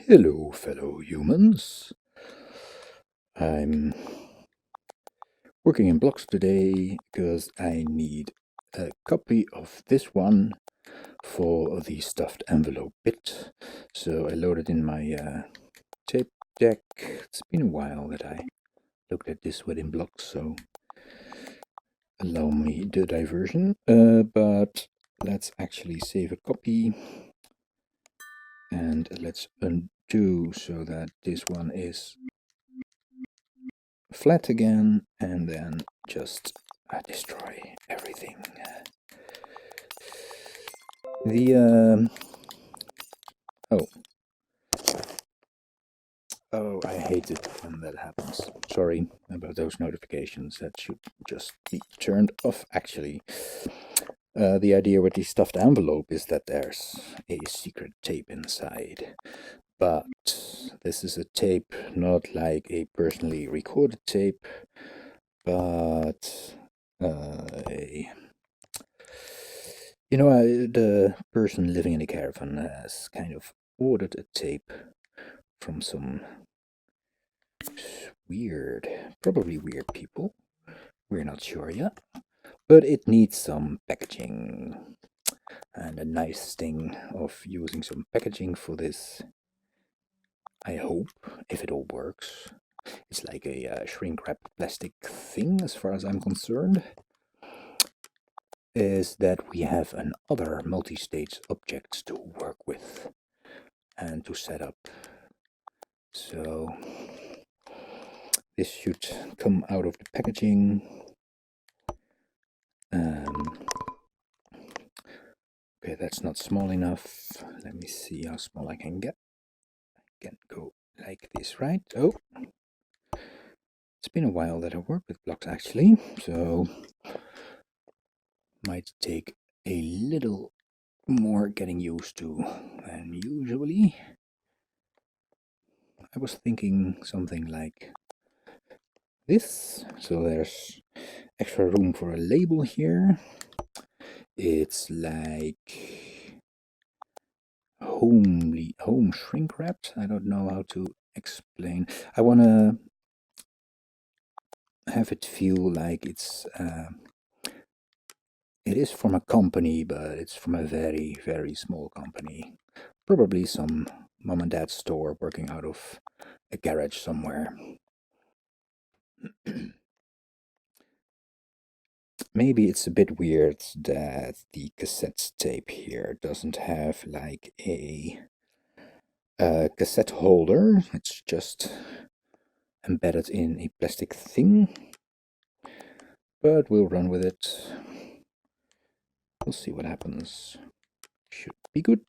Hello, fellow humans. I'm working in blocks today because I need a copy of this one for the stuffed envelope bit. So I loaded in my tape deck. It's been a while that I looked at this within blocks, so allow me the diversion. But let's actually save a copy and let's undo so that this one is flat again, and then just destroy everything. Oh, I hate it when that happens. Sorry about those notifications. That should just be turned off. Actually, the idea with the stuffed envelope is that there's a secret tape inside, but this is a tape not like a personally recorded tape, but the person living in a caravan has kind of ordered a tape from some probably weird people. We're not sure yet, but it needs some packaging. And a nice thing of using some packaging for this, I hope, if it all works, it's like a shrink wrap plastic thing as far as I'm concerned, is that we have another multi-stage objects to work with and to set up. So this should come out of the packaging. Okay, that's not small enough. Let me see how small I can get. I can go like this, right? Oh, it's been a while that I worked with blocks actually, so might take a little more getting used to than usually. I was thinking something like this, so there's extra room for a label here. It's like home shrink wrapped. I don't know how to explain. I want to have it feel like it is from a company, but it's from a very, very small company. Probably some mom and dad store working out of a garage somewhere. Maybe it's a bit weird that the cassette tape here doesn't have like a cassette holder. It's just embedded in a plastic thing. But we'll run with it. We'll see what happens. Should be good.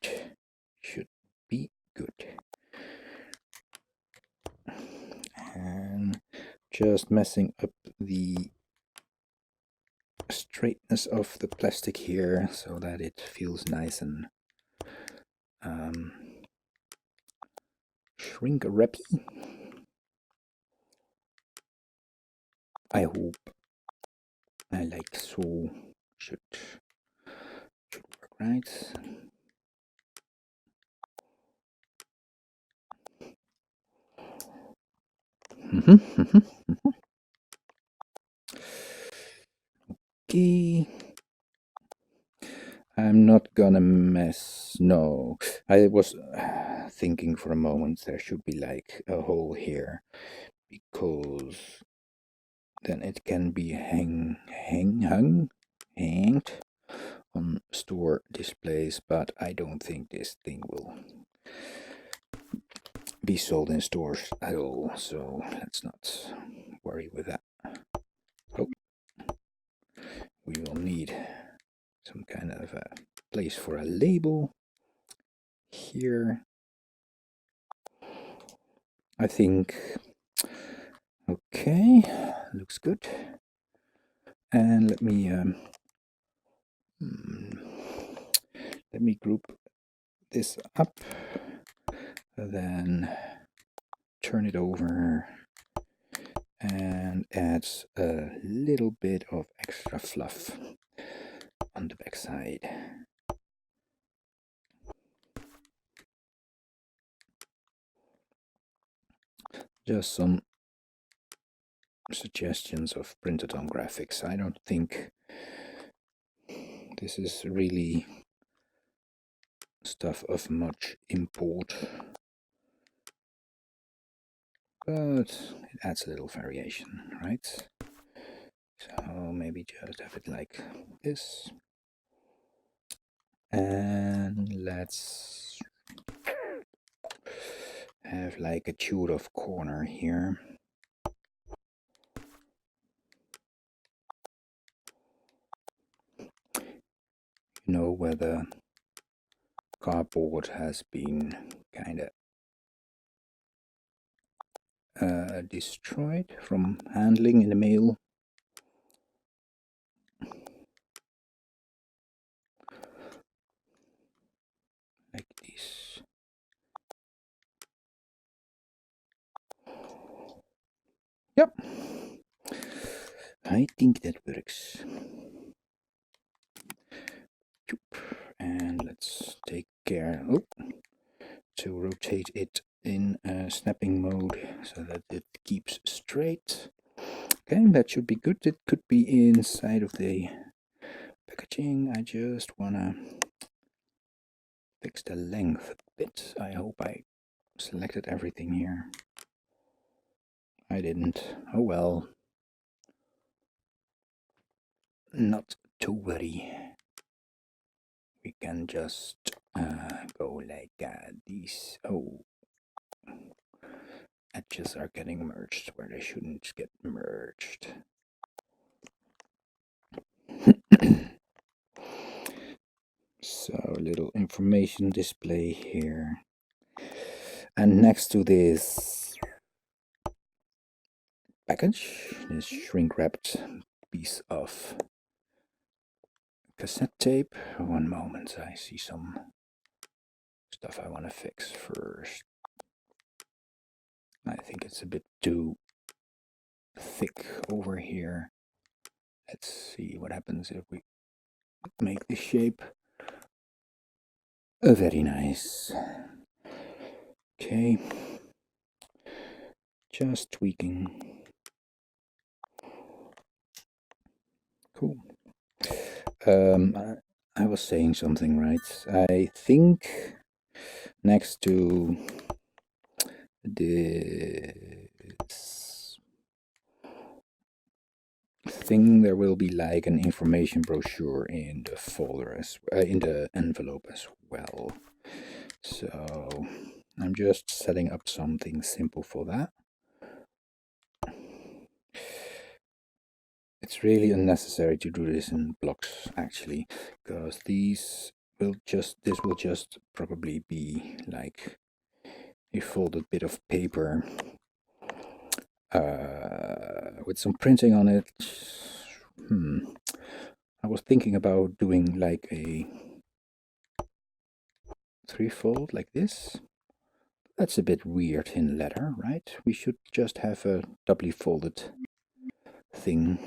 Should be good. And just messing up the straightness of the plastic here so that it feels nice and shrink wrappy. I hope I like so should work right. Okay. I'm not gonna mess. No, I was thinking for a moment there should be like a hole here because then it can be hanged on store displays, but I don't think this thing will be sold in stores at all, so let's not worry with that. Oh, we will need some kind of a place for a label here. I think, okay, looks good. And let me group this up, then turn it over and add a little bit of extra fluff on the back side. just some suggestions of printed on graphics. I don't think this is really stuff of much import, but it adds a little variation, right? So maybe just have it like this. And let's have like a chewed off corner here. You know, where the cardboard has been kind of destroyed from handling in the mail. Like this. Yep. I think that works. And let's take care to rotate it in snapping mode so that it keeps straight. Okay, that should be good. It could be inside of the packaging. I just wanna fix the length a bit. I hope I selected everything here. I didn't. Oh well. Not to worry. We can just go like these. Oh, edges are getting merged where they shouldn't get merged. So, a little information display here. And next to this package, this shrink wrapped piece of cassette tape. One moment, I see some stuff I want to fix first. I think it's a bit too thick over here. Let's see what happens if we make the shape very nice. Okay, just tweaking. Cool. I was saying something, right? I think next to this thing there will be like an information brochure in the folder in the envelope as well. So I'm just setting up something simple for that. It's really unnecessary to do this in blocks actually, because this will just probably be like a folded bit of paper with some printing on it. I was thinking about doing like a threefold like this. That's a bit weird in letter, right? We should just have a doubly folded thing.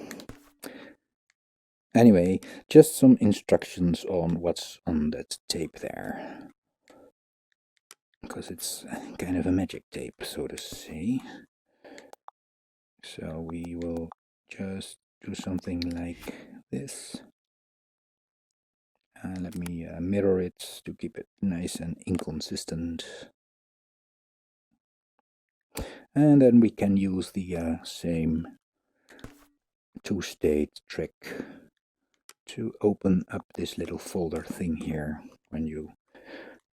Anyway, just some instructions on what's on that tape there. Because it's kind of a magic tape, so to say. So we will just do something like this. Let me mirror it to keep it nice and inconsistent. And then we can use the same two-state trick to open up this little folder thing here when you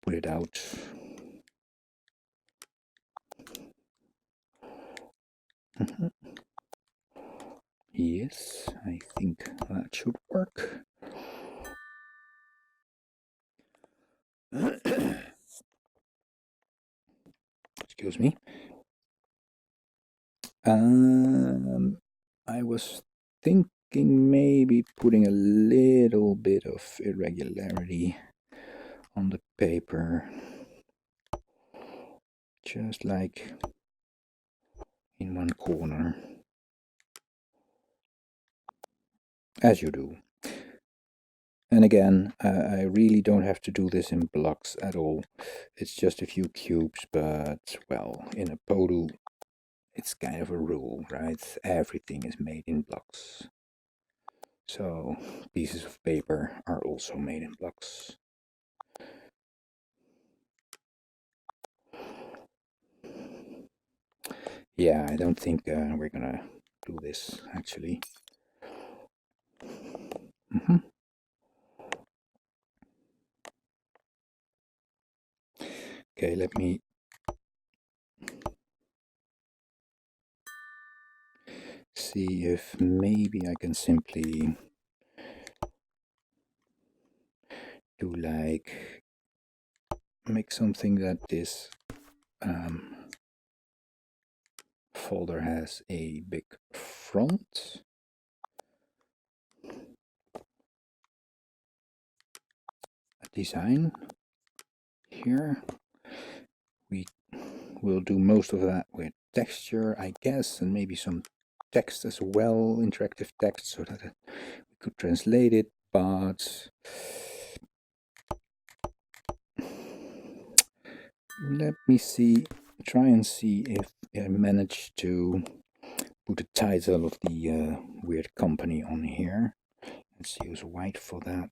put it out. Yes, I think that should work. Excuse me. I was thinking maybe putting a little bit of irregularity on the paper, just like in one corner, as you do. And again, I really don't have to do this in blocks at all. It's just a few cubes, but well, in APOTU it's kind of a rule, right? Everything is made in blocks. So pieces of paper are also made in blocks. Yeah, I don't think we're gonna do this actually. Okay, let me see if maybe I can simply do like make something that this folder has a big front. A design here. We will do most of that with texture, I guess, and maybe some text as well, interactive text, so that we could translate it, but let me try and see if I manage to put the title of the weird company on here. Let's use white for that.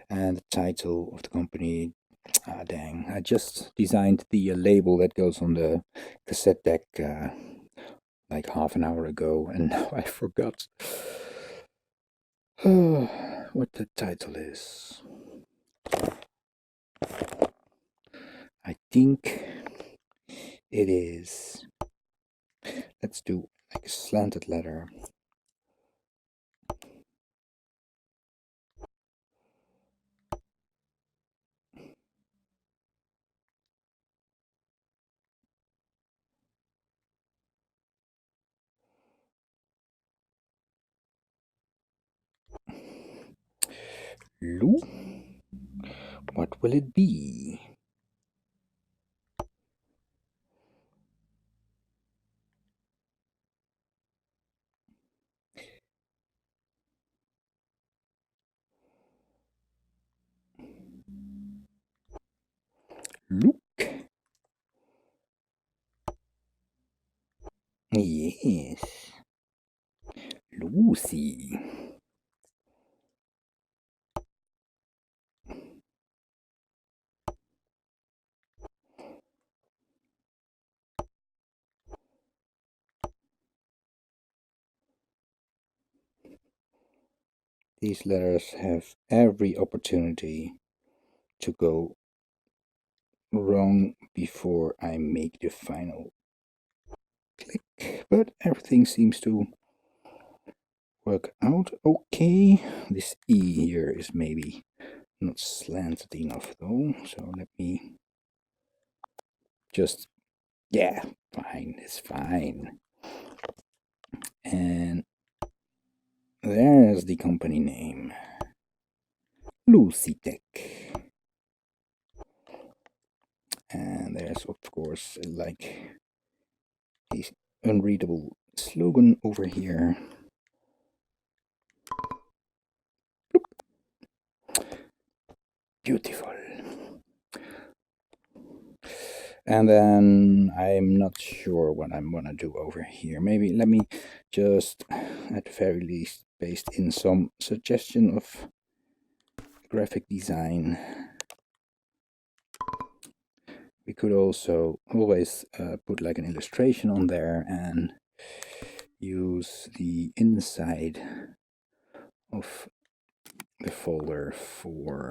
And the title of the company, dang, I just designed the label that goes on the cassette deck like half an hour ago, and now I forgot what the title is. I think it is, let's do like a slanted letter. Lu? What will it be? Look. Yes. Lucy. These letters have every opportunity to go wrong before I make the final click, but everything seems to work out okay. This E here is maybe not slanted enough though, so let me just, yeah, fine, it's fine. And there's the company name, Lucy Tech. And there's of course like a unreadable slogan over here. Beautiful. And then I'm not sure what I'm gonna do over here. Maybe let me just at the very least paste in some suggestion of graphic design. We could also always put like an illustration on there and use the inside of the folder for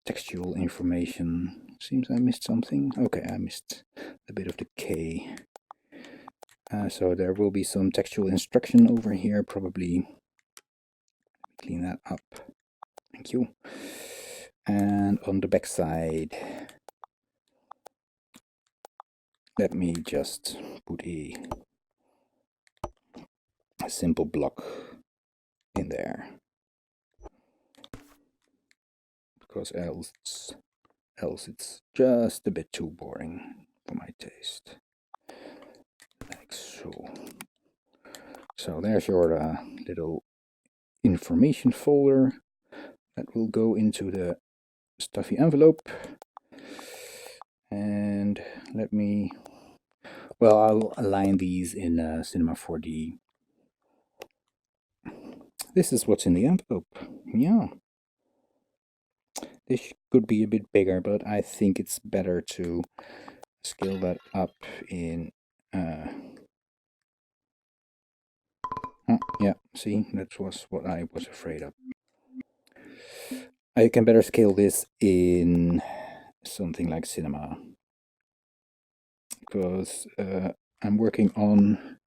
textual information. Seems I missed something. Okay, I missed a bit of the K. So there will be some textual instruction over here, probably. Clean that up. Thank you. And on the back side, let me just put a simple block in there, because else it's just a bit too boring for my taste. Like so. So there's your little information folder that will go into the stuffy envelope. And let me Well, I'll align these in Cinema 4D. This is what's in the envelope. Yeah. This could be a bit bigger, but I think it's better to scale that up in... Oh, yeah, see, that was what I was afraid of. I can better scale this in something like Cinema, because I'm working on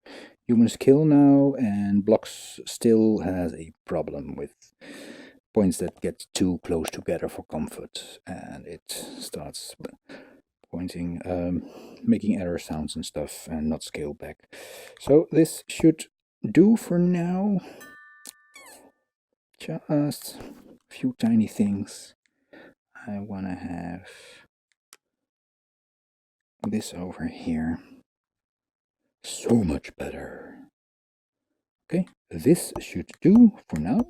Human Skill now, and Blocks still has a problem with points that get too close together for comfort, and it starts pointing, making error sounds and stuff, and not scale back. So this should do for now. Just a few tiny things. I want to have this over here. So much better. Okay, this should do for now.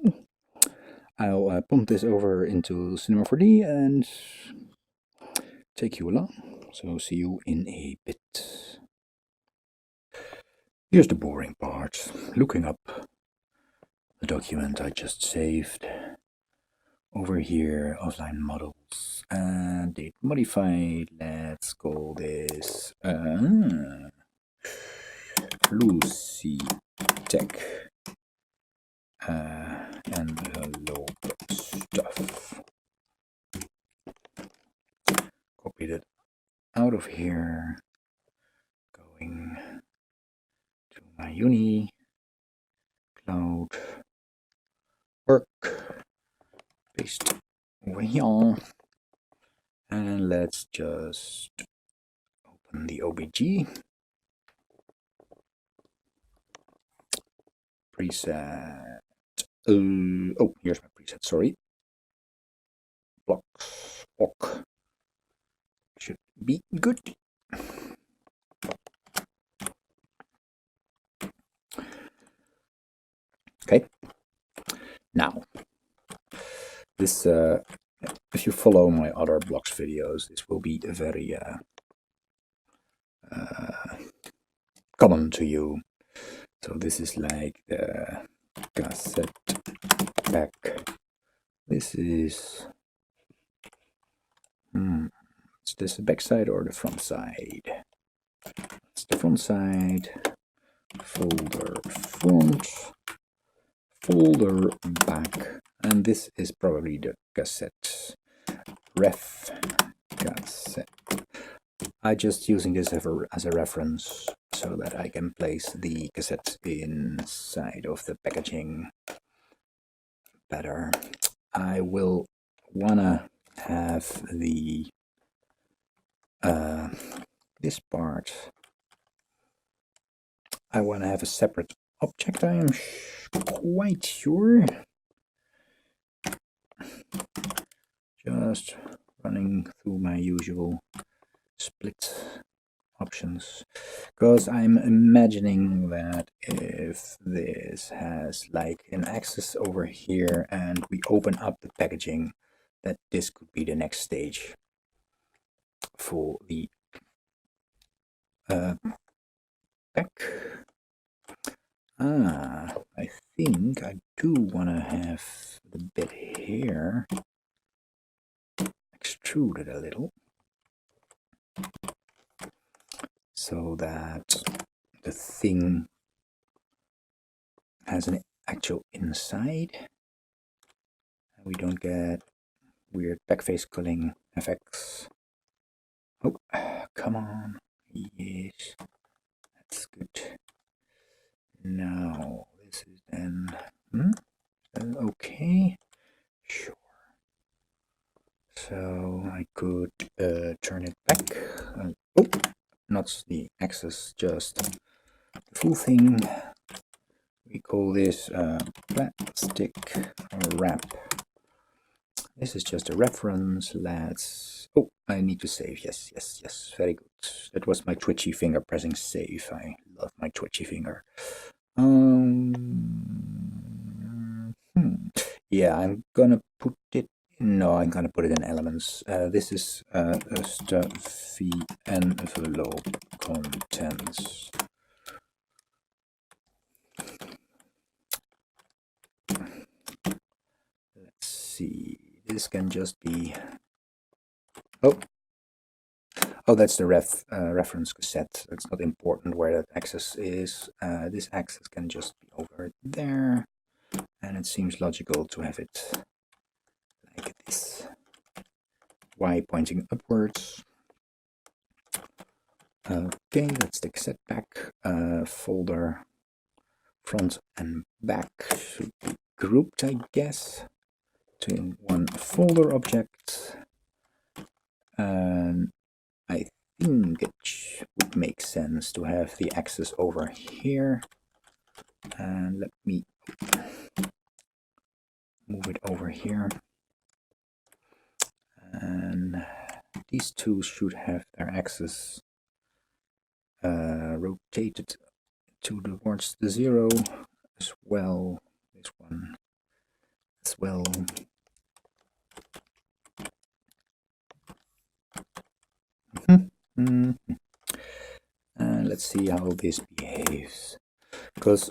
I'll pump this over into Cinema 4D and take you along. So see you in a bit. Here's the boring part. Looking up the document I just saved. Over here, offline models and date modified. Let's call this Lucy Tech and hello stuff. Copied it out of here, going to my uni cloud work, paste over here, and let's just open the OBG preset. Oh, here's my preset, sorry. Blocks, ok. Should be good. Okay. Now, this, if you follow my other Blocks videos, this will be very common to you. So this is like the cassette back. This is, is this the back side or the front side? It's the front side. Folder front, folder back, and this is probably the cassette. Ref cassette. I'm just using this as a reference so that I can place the cassette inside of the packaging better. I will wanna have the this part. I want to have a separate object, I am quite sure. Just running through my usual split options, because I'm imagining that if this has like an axis over here and we open up the packaging, that this could be the next stage for the back. I think I do want to have the bit here extruded a little so that the thing has an actual inside. We don't get weird backface culling effects. Oh, come on. Yes, that's good. Now, this is then okay. Sure. So I could turn it back. Oh, not the axis, just the full thing. We call this plastic wrap. This is just a reference. Let's. Oh, I need to save. Yes, yes, yes. Very good. That was my twitchy finger pressing save. I love my twitchy finger. Yeah, I'm gonna put it No, I'm gonna put it in elements. This is a stuffy envelope contents. Let's see. This can just be. Oh, that's the reference cassette. It's not important where that axis is. This axis can just be over there, and it seems logical to have it like this. Y pointing upwards. Okay, that's the cassette back. Folder front and back should be grouped, I guess, to one folder object. And I think it would make sense to have the axis over here. And let me move it over here. And these two should have their axis rotated towards the 0 as well. This one as well. Let's see how this behaves, because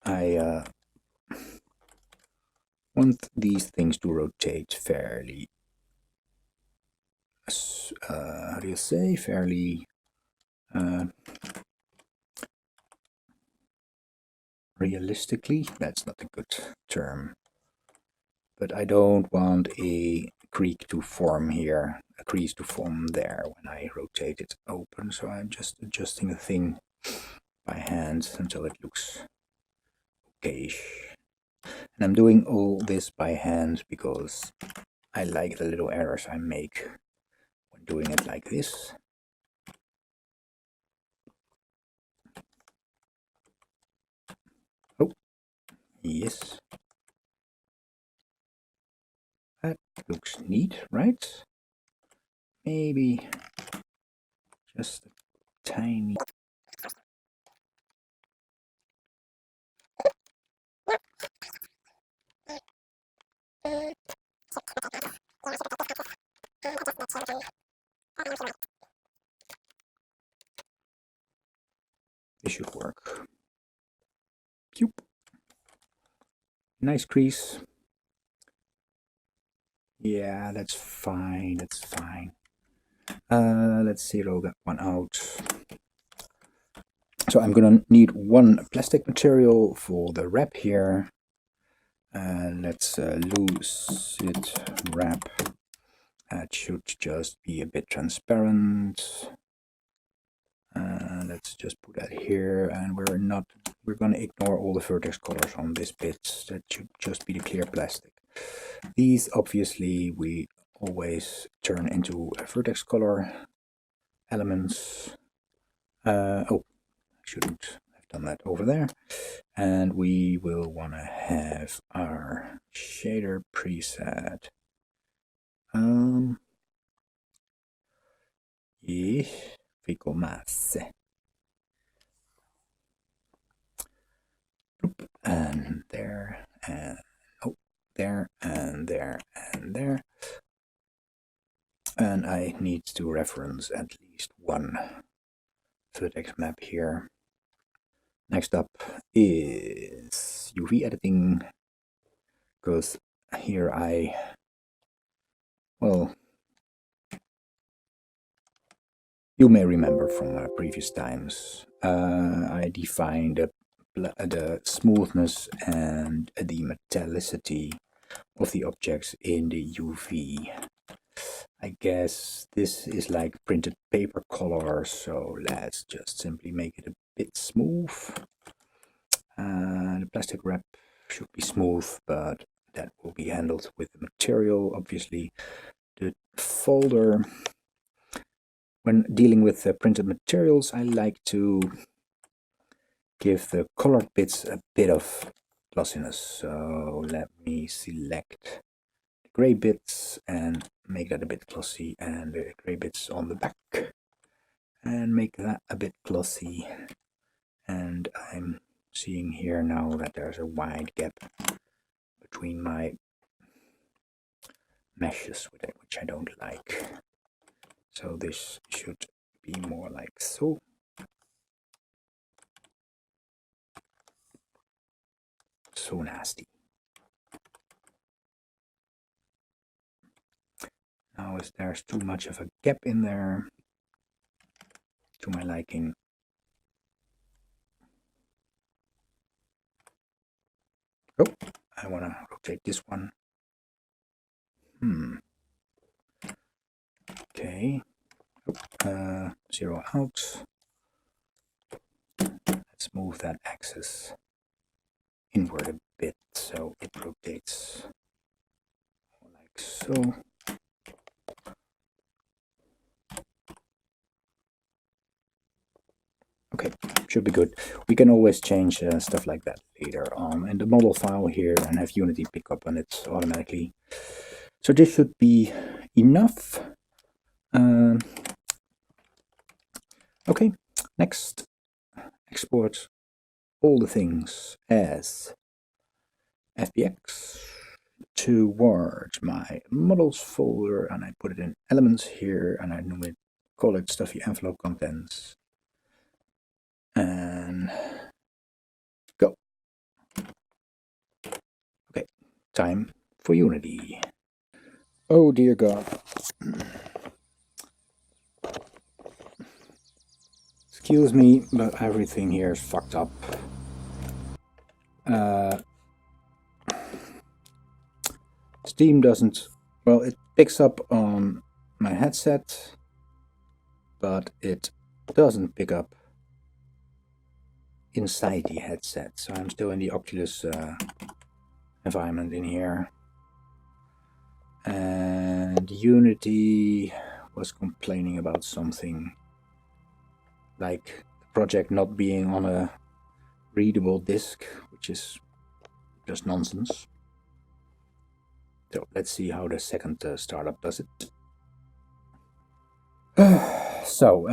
I want these things to rotate fairly, how do you say, fairly realistically. That's not a good term, but I don't want a creak to form here, a crease to form there when I rotate it open, so I'm just adjusting the thing by hand until it looks okayish. And I'm doing all this by hand because I like the little errors I make when doing it like this. Oh, yes. That looks neat, right? Maybe just a tiny... This should work. Pew. Nice crease. Yeah, that's fine, that's fine. Let's zero that one out. So I'm gonna need one plastic material for the wrap here. Let's lucid wrap. That should just be a bit transparent. Let's just put that here, and we're gonna ignore all the vertex colors on this bit. That should just be the clear plastic. These obviously we always turn into a vertex color elements. Oh, I shouldn't have done that over there. And we will want to have our shader preset. Fico masse. And there, and oh, there, and there, and there. And I need to reference at least one vertex map here. Next up is UV editing, because here well, you may remember from previous times, I defined the smoothness and the metallicity of the objects in the UV. I guess this is like printed paper color, so let's just simply make it a bit smooth. The plastic wrap should be smooth, but that will be handled with the material, obviously. The folder, when dealing with the printed materials, I like to give the colored bits a bit of glossiness. So let me select the gray bits and make that a bit glossy, and the gray bits on the back and make that a bit glossy. And I'm seeing here now that there's a wide gap between my meshes, which I don't like. So this should be more like so. So nasty. Now if there's too much of a gap in there, to my liking. Oh, I want to rotate this one. Okay. Zero out. Let's move that axis inward a bit so it rotates like so. Okay, should be good. We can always change stuff like that later on in the model file here and have Unity pick up on it automatically. So this should be enough. Okay, next, export all the things as FBX towards my models folder, and I put it in elements here, and I normally call it stuffy envelope contents. And go. Okay, time for Unity. Oh dear God. Excuse me, but everything here is fucked up. Steam doesn't, well, it picks up on my headset, but it doesn't pick up inside the headset. So I'm still in the Oculus environment in here. And Unity was complaining about something like the project not being on a readable disk, which is just nonsense. So let's see how the second startup does it. So,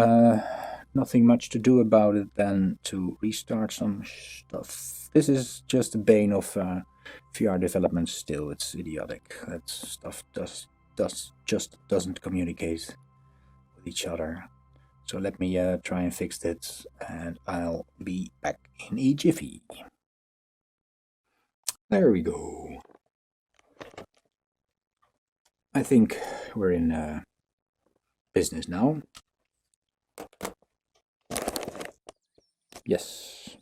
nothing much to do about it than to restart some stuff. This is just the bane of VR development still. It's idiotic. That stuff just doesn't communicate with each other. So let me try and fix it, and I'll be back in a jiffy. There we go. I think we're in business now. Yes.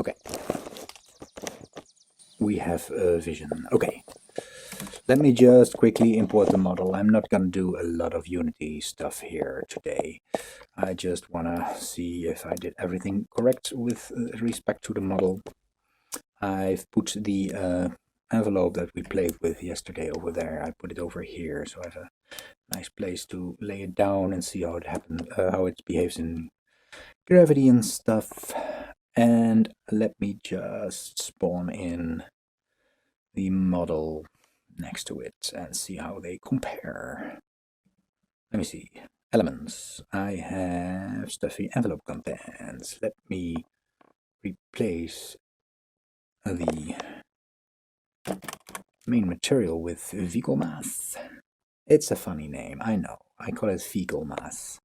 Okay. We have a vision. Okay. Let me just quickly import the model. I'm not going to do a lot of Unity stuff here today. I just want to see if I did everything correct with respect to the model. I've put the envelope that we played with yesterday over there. I put it over here, so I have a nice place to lay it down and see how it happens, how it behaves in gravity and stuff. And let me just spawn in the model next to it and see how they compare. Let me see. Elements. I have stuffy envelope contents. Let me replace the main material with fecal mass. It's a funny name, I know. I call it fecal mass.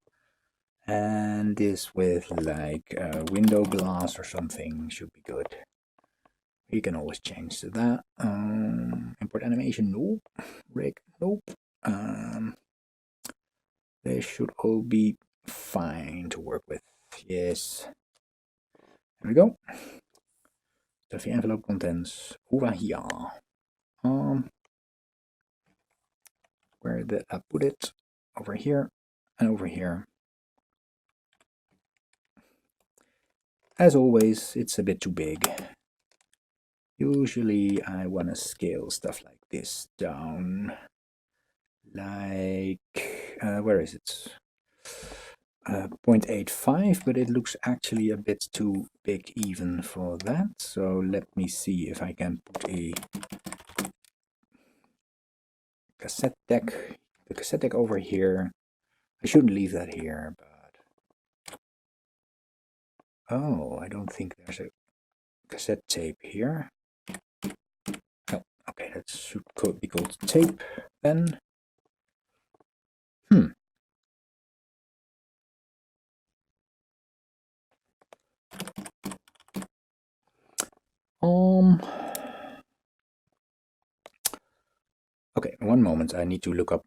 And this with like window glass or something should be good. You can always change to that. Import animation, nope. Rig, nope. They should all be fine to work with. Yes. There we go. Stuffy envelope contents over here. Where did I put it? Over here and over here. As always, it's a bit too big. Usually I want to scale stuff like this down. Like, where is it? 0.85, but it looks actually a bit too big even for that. So let me see if I can put a cassette deck, the cassette deck over here. I shouldn't leave that here, but oh, I don't think there's a cassette tape here. Okay, that should be called tape then. Um. Okay, one moment. I need to look up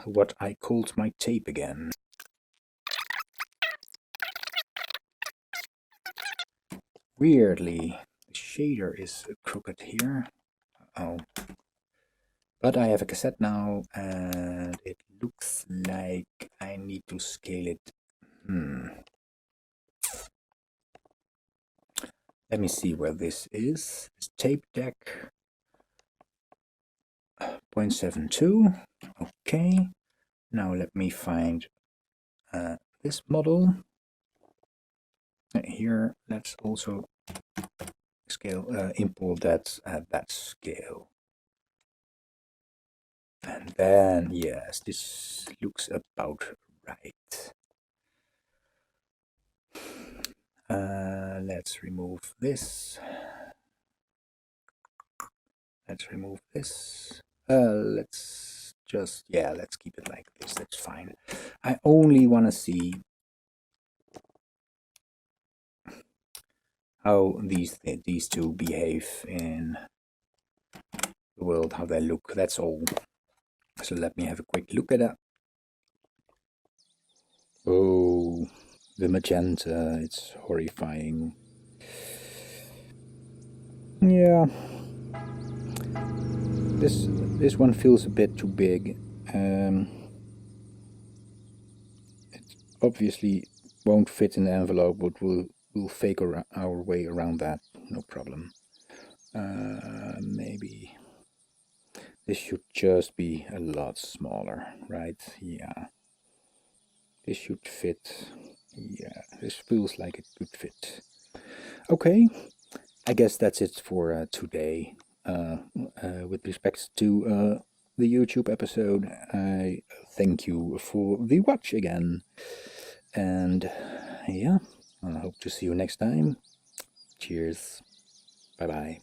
what I called my tape again. Weirdly, the shader is crooked here. Oh. But I have a cassette now, and it looks like I need to scale it. Let me see where this is. It's tape deck 0.72. Okay. Now let me find this model. Here, let's also scale import that at that scale. And then, yes, this looks about right. Let's remove this. Let's remove this. Let's just, yeah, let's keep it like this. That's fine. I only want to see how these two behave in the world, how they look. That's all. So let me have a quick look at that. Oh, the magenta, it's horrifying. Yeah, this one feels a bit too big. It obviously won't fit in the envelope, but we'll fake our way around that, no problem. Maybe this should just be a lot smaller, right? Yeah. This should fit. Yeah, this feels like it could fit. Okay, I guess that's it for today. With respect to the YouTube episode, I thank you for the watch again. And yeah, I hope to see you next time. Cheers. Bye bye.